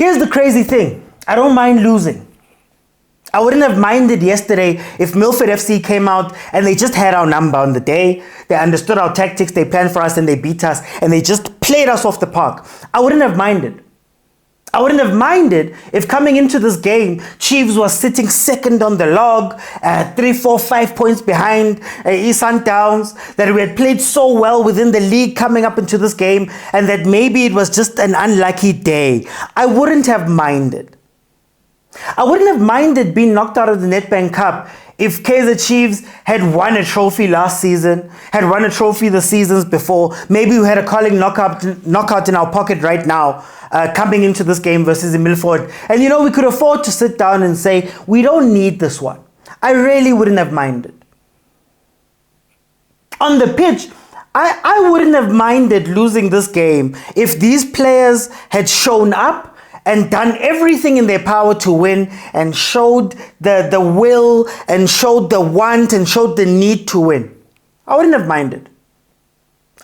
Here's the crazy thing. I don't mind losing. I wouldn't have minded yesterday if Milford FC came out and they just had our number on the day. They understood our tactics, they planned for us and they beat us and they just played us off the park. I wouldn't have minded. I wouldn't have minded if coming into this game, Chiefs was sitting second on the log, 3, 4, 5 points behind Sundowns, that we had played so well within the league coming up into this game and that maybe it was just an unlucky day. I wouldn't have minded. I wouldn't have minded being knocked out of the Nedbank Cup if Kaizer Chiefs had won a trophy last season, had won a trophy the seasons before. Maybe we had a calling knockout in our pocket right now, coming into this game versus Milford. And we could afford to sit down and say, we don't need this one. I really wouldn't have minded. On the pitch, I wouldn't have minded losing this game if these players had shown up and done everything in their power to win and showed the will and showed the want and showed the need to win. I wouldn't have minded.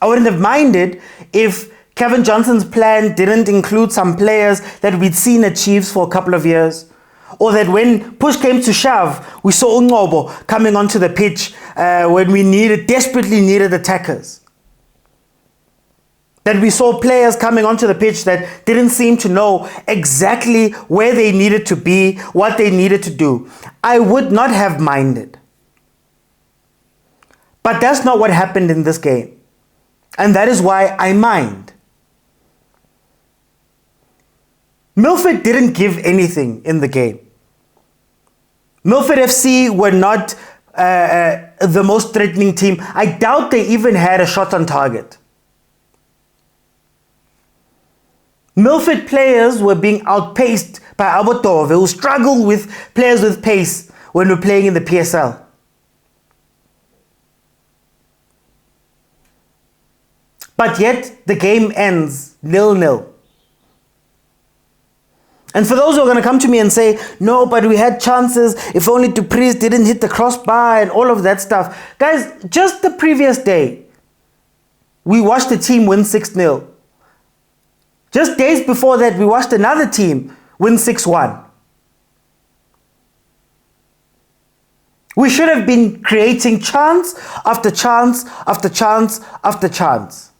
I wouldn't have minded if Kevin Johnson's plan didn't include some players that we'd seen at Chiefs for a couple of years. Or that when push came to shove, we saw Ungobo coming onto the pitch when we desperately needed attackers. That we saw players coming onto the pitch that didn't seem to know exactly where they needed to be, what they needed to do. I would not have minded. But that's not what happened in this game. And that is why I mind. Milford didn't give anything in the game. Milford FC were not the most threatening team. I doubt they even had a shot on target. Milford players were being outpaced by Abotove, who struggled with players with pace when we're playing in the PSL. But yet, the game ends 0-0. And for those who are going to come to me and say, no, but we had chances, if only Patrice didn't hit the crossbar and all of that stuff. Guys, just the previous day, we watched the team win 6-0. Just days before that, we watched another team win 6-1. We should have been creating chance after chance after chance after chance.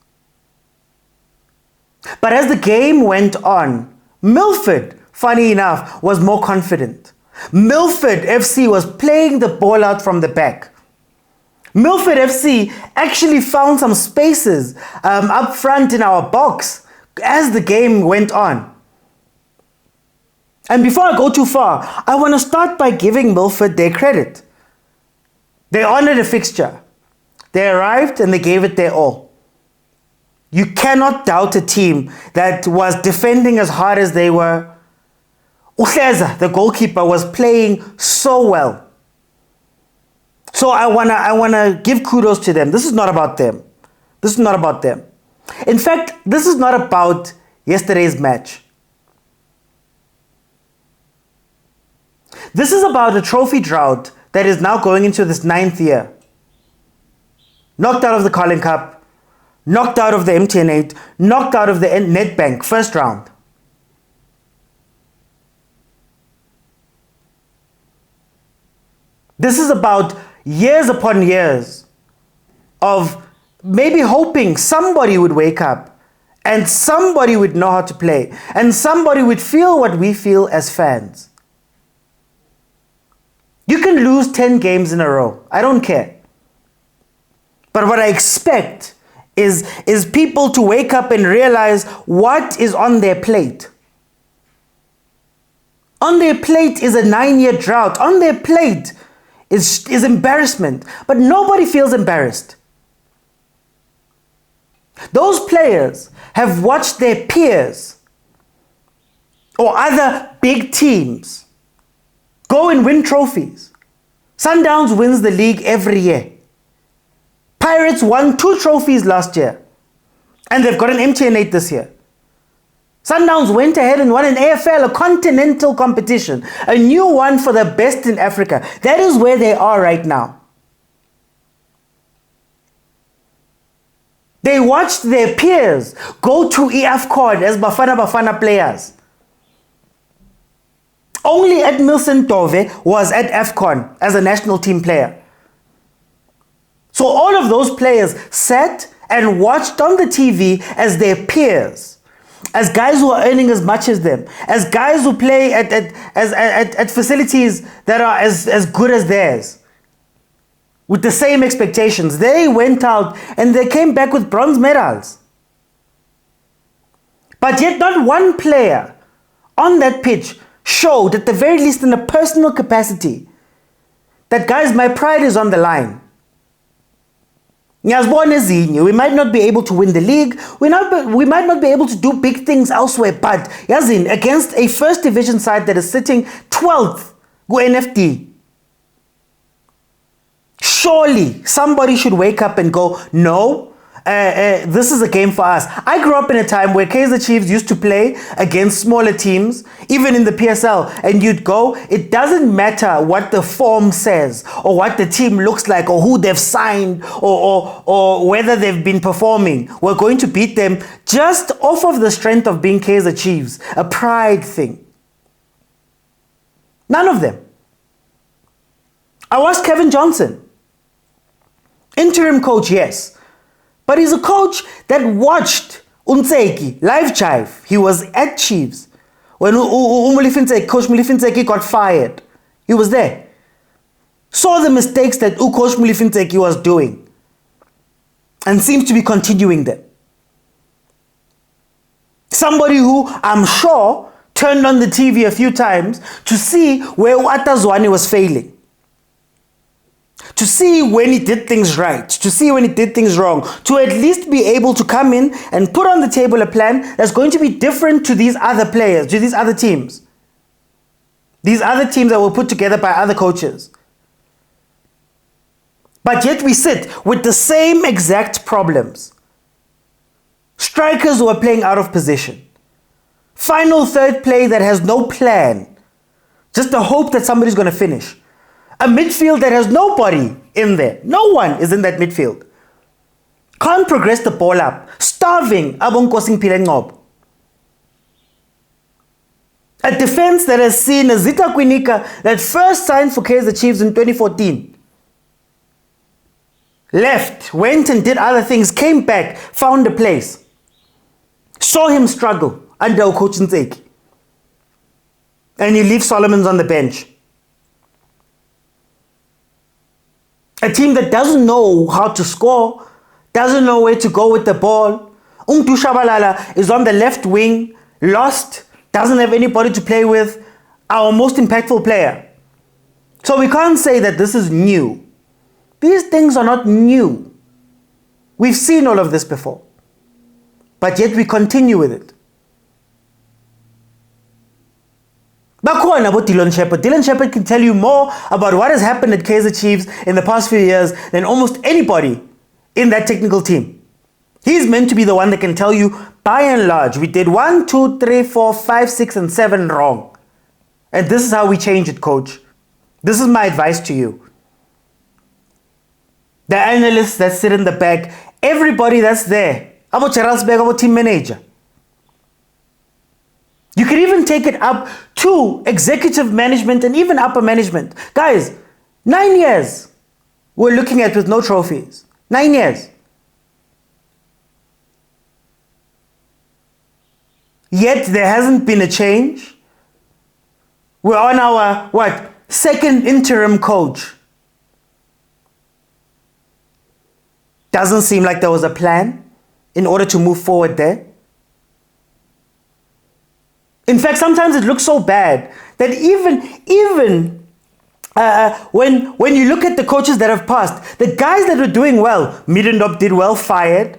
But as the game went on, Milford, funny enough, was more confident. Milford FC was playing the ball out from the back. Milford FC actually found some spaces up front in our box as the game went on. And before I go too far, I want to start by giving Milford their credit. They honored a fixture. They arrived and they gave it their all. You cannot doubt a team that was defending as hard as they were. Uhleza, the goalkeeper, was playing so well. So I wanna give kudos to them. This is not about them. This is not about them. In fact, this is not about yesterday's match. This is about a trophy drought that is now going into this 9th year. Knocked out of the Carling Cup, knocked out of the MTN 8, knocked out of the Nedbank first round. This is about years upon years of maybe hoping somebody would wake up and somebody would know how to play and somebody would feel what we feel as fans. You can lose 10 games in a row. I don't care. But what I expect is people to wake up and realize what is on their plate. On their plate is a 9-year drought. On their plate is embarrassment. But nobody feels embarrassed. Those players have watched their peers or other big teams go and win trophies. Sundowns wins the league every year. Pirates won 2 trophies last year. And they've got an MTN 8 this year. Sundowns went ahead and won an AFL, a continental competition. A new one for the best in Africa. That is where they are right now. They watched their peers go to AFCON as Bafana players. Only Edmilson Dove was at AFCON as a national team player. So all of those players sat and watched on the TV as their peers, as guys who are earning as much as them, as guys who play at facilities that are as good as theirs, with the same expectations. They went out and they came back with bronze medals. But yet not one player on that pitch showed, at the very least in a personal capacity, that guys, my pride is on the line. We might not be able to win the league, we might not be able to do big things elsewhere, but Yazin, against a first division side that is sitting 12th NFD, surely somebody should wake up and go, no, this is a game for us. I grew up in a time where Kaizer Chiefs used to play against smaller teams, even in the PSL, and you'd go, it doesn't matter what the form says, or what the team looks like, or who they've signed, or whether they've been performing. We're going to beat them just off of the strength of being Kaizer Chiefs, a pride thing. None of them. I watched Kevin Johnson. Interim coach, yes. But he's a coach that watched Unseki live chive. He was at Chiefs when Coach Mulifintseki got fired. He was there. Saw the mistakes that Coach Mulifintseki was doing and seems to be continuing them. Somebody who I'm sure turned on the TV a few times to see where Atazwani was failing. To see when he did things right, to see when he did things wrong, to at least be able to come in and put on the table a plan that's going to be different to these other players, to these other teams. These other teams that were put together by other coaches. But yet we sit with the same exact problems. Strikers who are playing out of position. Final third play that has no plan. Just the hope that somebody's going to finish. A midfield that has nobody in there. No one is in that midfield. Can't progress the ball up. Starving. A defense that has seen a Zita Kwinika that first signed for Kaizer Chiefs in 2014. Left, went and did other things, came back, found a place. Saw him struggle under Coach Nseki. And you leave Solomons on the bench. A team that doesn't know how to score, doesn't know where to go with the ball. Umtu Shabalala is on the left wing, lost, doesn't have anybody to play with, our most impactful player. So we can't say that this is new. These things are not new. We've seen all of this before. But yet we continue with it. Dylan Shepherd. Dylan Shepherd can tell you more about what has happened at Kaizer Chiefs in the past few years than almost anybody in that technical team. He's meant to be the one that can tell you, by and large, we did 1, 2, 3, 4, 5, 6, and 7 wrong. And this is how we change it, coach. This is my advice to you. The analysts that sit in the back, everybody that's there, about Charlesberg, about team manager. You can even take it up to executive management and even upper management. Guys, 9 years we're looking at with no trophies. 9 years. Yet there hasn't been a change. We're on our, second interim coach. Doesn't seem like there was a plan in order to move forward there. In fact, sometimes it looks so bad that even when you look at the coaches that have passed, the guys that were doing well, Middendorp did well, fired.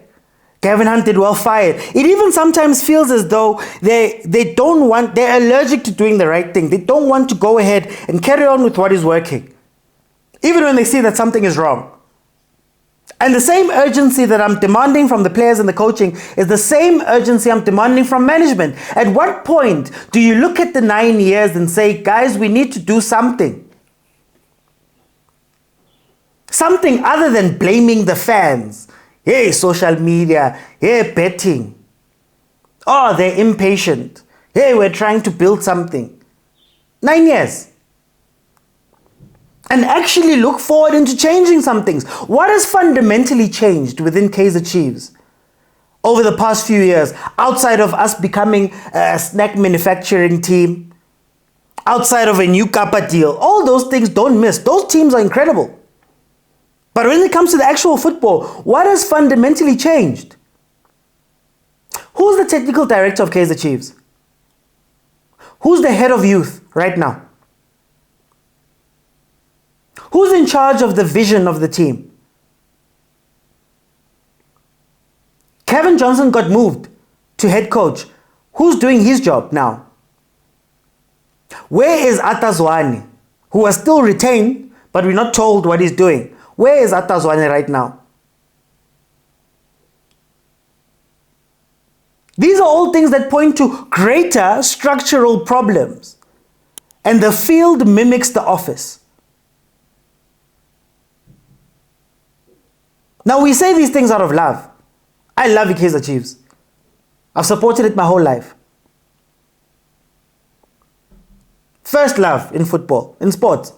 Gavin Hunt did well, fired. It even sometimes feels as though they're allergic to doing the right thing. They don't want to go ahead and carry on with what is working, even when they see that something is wrong. And the same urgency that I'm demanding from the players and the coaching is the same urgency I'm demanding from management. At what point do you look at the 9 years and say, guys, we need to do something? Something other than blaming the fans. Hey, social media. Hey, betting. Oh, they're impatient. Hey, we're trying to build something. 9 years. And actually look forward into changing some things. What has fundamentally changed within Kaizer Chiefs over the past few years, outside of us becoming a snack manufacturing team, outside of a new Kappa deal? All those things don't miss. Those teams are incredible. But when it comes to the actual football, what has fundamentally changed? Who's the technical director of Kaizer Chiefs? Who's the head of youth right now? Who's in charge of the vision of the team? Kevin Johnson got moved to head coach. Who's doing his job now? Where is Atazwani, who was still retained, but we're not told what he's doing? Where is Atazwani right now? These are all things that point to greater structural problems. And the field mimics the office. Now we say these things out of love. I love Kaizer Chiefs. I've supported it my whole life. First love in football, in sports.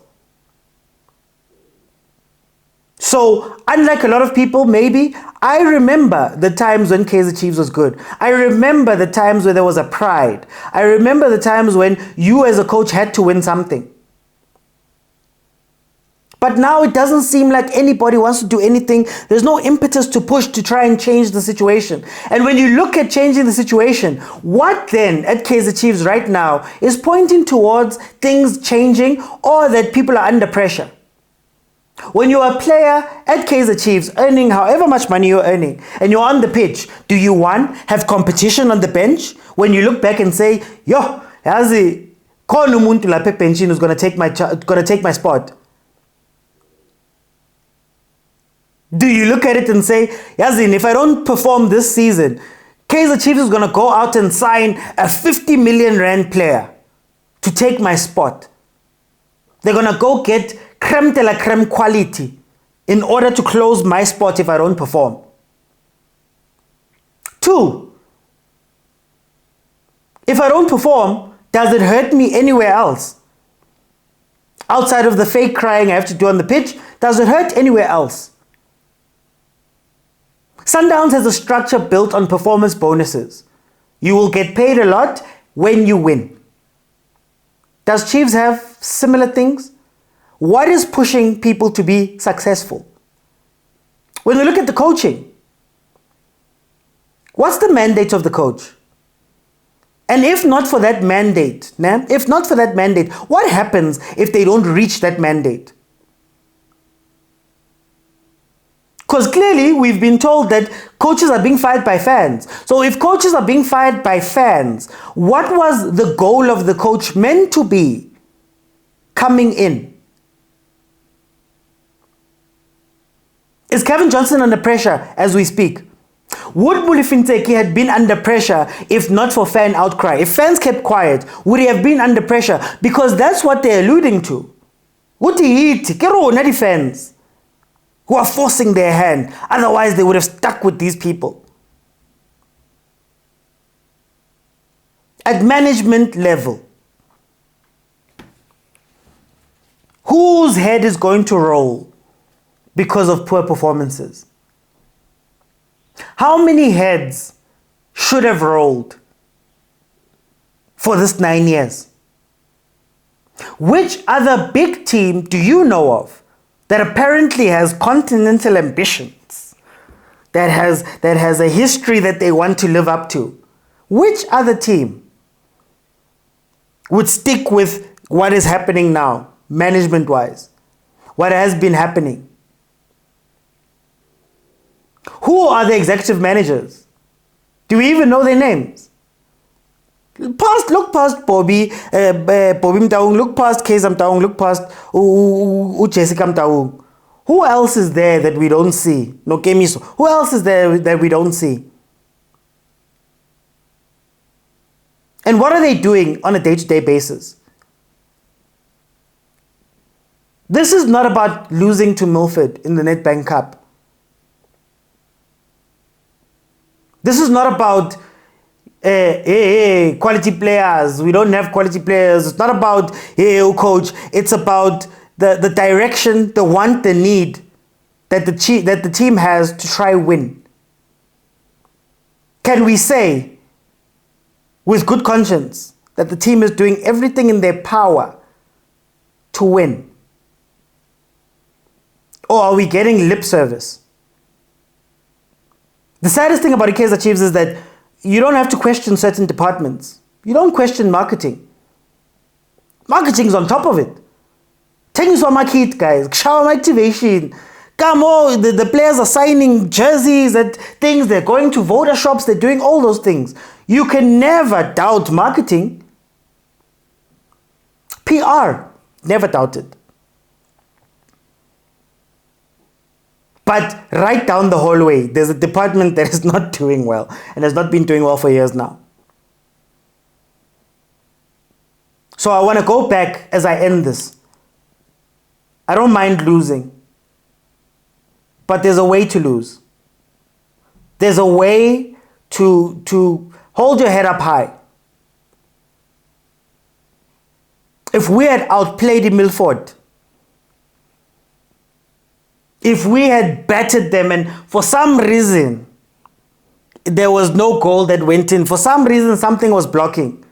So, unlike a lot of people, maybe, I remember the times when Kaizer Chiefs was good. I remember the times where there was a pride. I remember the times when you as a coach had to win something. But now it doesn't seem like anybody wants to do anything. There's no impetus to push to try and change the situation. And when you look at changing the situation, what then at Kaizer Chiefs right now is pointing towards things changing or that people are under pressure? When you're a player at Kaizer Chiefs earning however much money you're earning and you're on the pitch, do you, one, have competition on the bench? When you look back and say, yo, yazi, khona umuntu lapha ebenchini who's going to take my spot? Do you look at it and say, Yazin, if I don't perform this season, Kaizer Chiefs is going to go out and sign a 50 million rand player to take my spot? They're going to go get creme de la creme quality in order to close my spot if I don't perform. Two, if I don't perform, does it hurt me anywhere else? Outside of the fake crying I have to do on the pitch, does it hurt anywhere else? Sundowns has a structure built on performance bonuses. You will get paid a lot when you win. Does Chiefs have similar things? What is pushing people to be successful? When we look at the coaching, what's the mandate of the coach? And if not for that mandate, what happens if they don't reach that mandate? Because clearly we've been told that coaches are being fired by fans. So if coaches are being fired by fans, what was the goal of the coach meant to be coming in? Is Kevin Johnson under pressure as we speak? Would Mulifinteki had been under pressure if not for fan outcry? If fans kept quiet, would he have been under pressure? Because that's what they're alluding to. What he eat? Kero fans who are forcing their hand. Otherwise, they would have stuck with these people. At management level, whose head is going to roll because of poor performances? How many heads should have rolled for this 9 years? Which other big team do you know of that apparently has continental ambitions, that has a history that they want to live up to? Which other team would stick with what is happening now, management-wise, what has been happening? Who are the executive managers? Do we even know their names? Look past Bobby Motaung, look past Kaizer Motaung, look past Jessica Motaung. Who else is there that we don't see? No Kemiso. Who else is there that we don't see? And what are they doing on a day-to-day basis? This is not about losing to Milford in the Nedbank Cup. This is not about hey, quality players. We don't have quality players. It's not about, hey, oh, coach. It's about the direction, the want, the need that the team has to try win. Can we say with good conscience that the team is doing everything in their power to win? Or are we getting lip service? The saddest thing about Kaizer Chiefs is that you don't have to question certain departments. You don't question marketing. Marketing is on top of it. Tengiswa market, guys. Shower activation. Come on, the players are signing jerseys and things. They're going to voter shops. They're doing all those things. You can never doubt marketing. PR, never doubted. But right down the hallway, there's a department that is not doing well and has not been doing well for years now. So I want to go back as I end this. I don't mind losing, but there's a way to lose. There's a way to hold your head up high. If we had outplayed Milford, if we had battered them and for some reason there was no goal that went in, for some reason something was blocking,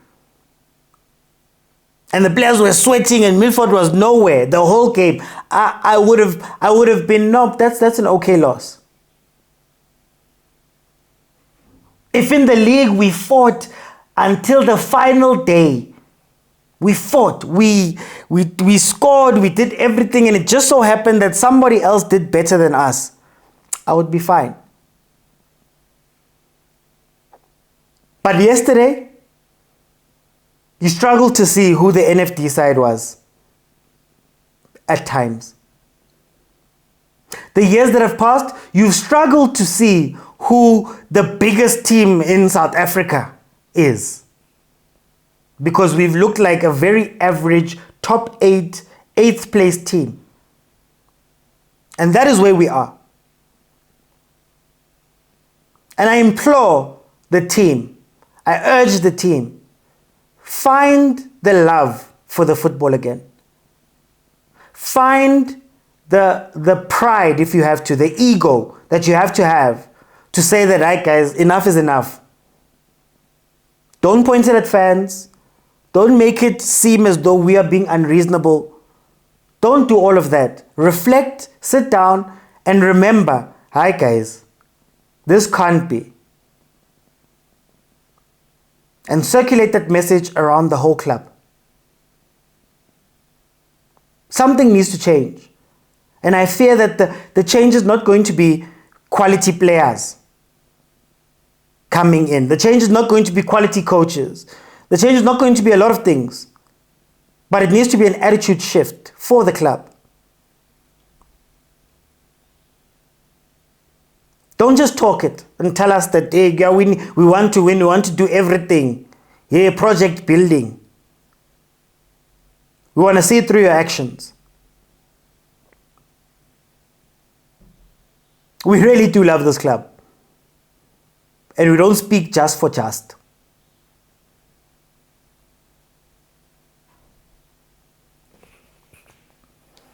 and the players were sweating and Milford was nowhere the whole game, I would have been, nope, that's an okay loss. If in the league we fought until the final day, we fought, we scored, we did everything, and it just so happened that somebody else did better than us, I would be fine. But yesterday, you struggled to see who the NFD side was at times. The years that have passed, you've struggled to see who the biggest team in South Africa is. Because we've looked like a very average top 8, 8th place team. And that is where we are. And I implore the team, I urge the team, find the love for the football again. Find the pride, if you have to, the ego that you have to say that, right guys, enough is enough. Don't point it at fans. Don't make it seem as though we are being unreasonable. Don't do all of that. Reflect, sit down, and remember, hi guys, this can't be. And circulate that message around the whole club. Something needs to change. And I fear that the change is not going to be quality players coming in. The change is not going to be quality coaches. The change is not going to be a lot of things, but it needs to be an attitude shift for the club. Don't just talk it and tell us that, hey, yeah, we want to win, we want to do everything. Yeah, project building. We want to see it through your actions. We really do love this club. And we don't speak just for just.